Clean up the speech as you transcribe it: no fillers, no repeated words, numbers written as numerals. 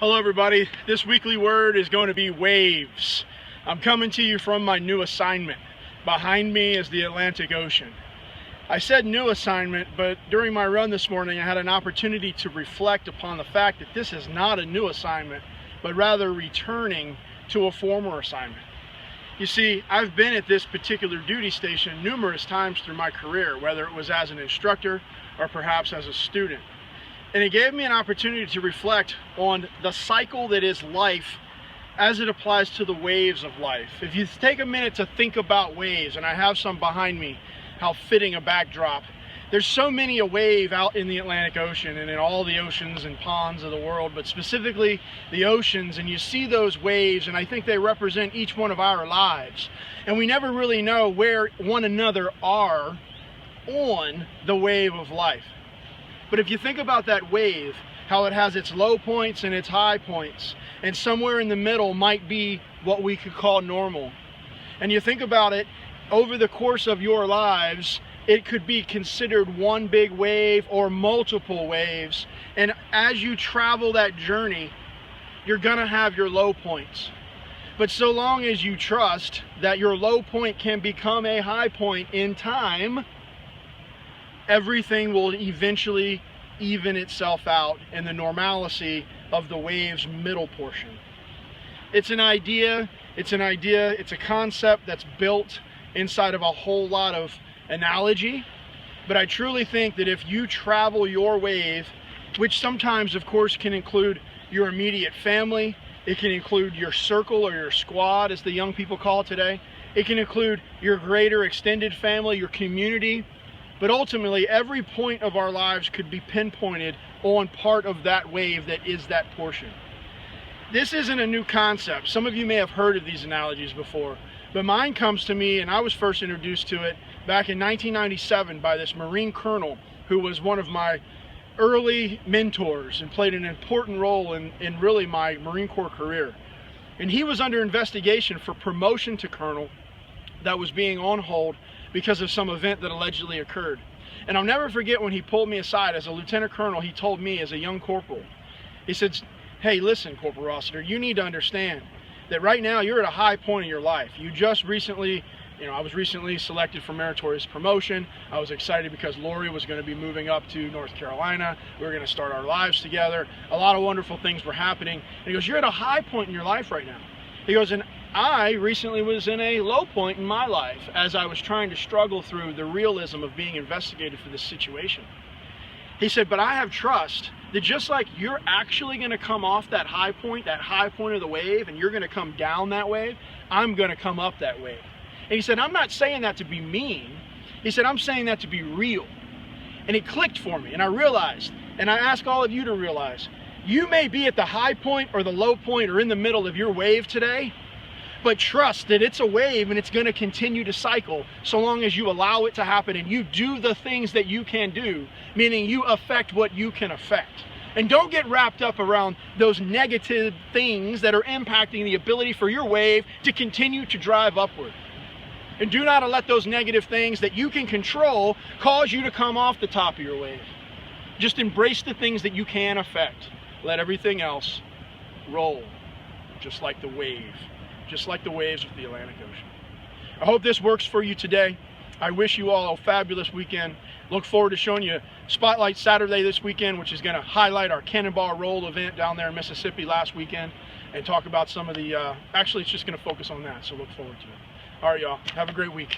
Hello everybody, this weekly word is going to be waves. I'm coming to you from my new assignment. Behind me is the Atlantic Ocean. I said new assignment, but during my run this morning I had an opportunity to reflect upon the fact that this is not a new assignment, but rather returning to a former assignment. You see, I've been at this particular duty station numerous times through my career, whether it was as an instructor or perhaps as a student. And it gave me an opportunity to reflect on the cycle that is life as it applies to the waves of life. If you take a minute to think about waves, and I have some behind me, how fitting a backdrop. There's so many a wave out in the Atlantic Ocean and in all the oceans and ponds of the world, but specifically the oceans, and you see those waves, and I think they represent each one of our lives. And we never really know where one another are on the wave of life. But if you think about that wave, how it has its low points and its high points, and somewhere in the middle might be what we could call normal. And you think about it, over the course of your lives, it could be considered one big wave or multiple waves. And as you travel that journey, you're gonna have your low points. But so long as you trust that your low point can become a high point in time, everything will eventually even itself out in the normalcy of the wave's middle portion. It's an idea, it's a concept that's built inside of a whole lot of analogy, but I truly think that if you travel your wave, which sometimes of course can include your immediate family, it can include your circle or your squad as the young people call it today, it can include your greater extended family, your community, but ultimately every point of our lives could be pinpointed on part of that wave that is that portion. This isn't a new concept. Some of you may have heard of these analogies before, but mine comes to me, and I was first introduced to it back in 1997 by this Marine colonel who was one of my early mentors and played an important role in really my Marine Corps career. And he was under investigation for promotion to colonel that was being on hold because of some event that allegedly occurred. And I'll never forget when he pulled me aside as a lieutenant colonel. He told me as a young corporal, he said, "Hey, listen, Corporal Rossiter, you need to understand that right now you're at a high point in your life. You just recently, I was recently selected for meritorious promotion. I was excited because Lori was going to be moving up to North Carolina. We were going to start our lives together. A lot of wonderful things were happening." And he goes, "You're at a high point in your life right now." He goes, "And I recently was in a low point in my life as I was trying to struggle through the realism of being investigated for this situation." He said, "But I have trust that just like you're actually going to come off that high point of the wave, and you're going to come down that wave, I'm going to come up that wave." And he said, "I'm not saying that to be mean." He said, "I'm saying that to be real." And it clicked for me, and I realized, and I ask all of you to realize, you may be at the high point or the low point or in the middle of your wave today, but trust that it's a wave and it's going to continue to cycle so long as you allow it to happen and you do the things that you can do, meaning you affect what you can affect. And don't get wrapped up around those negative things that are impacting the ability for your wave to continue to drive upward. And do not let those negative things that you can control cause you to come off the top of your wave. Just embrace the things that you can affect. Let everything else roll, just like the wave, just like the waves of the Atlantic Ocean. I hope this works for you today. I wish you all a fabulous weekend. Look forward to showing you Spotlight Saturday this weekend, which is going to highlight our Cannonball Roll event down there in Mississippi last weekend and talk about some of the, actually it's just going to focus on that, so look forward to it. All right, y'all, have a great week.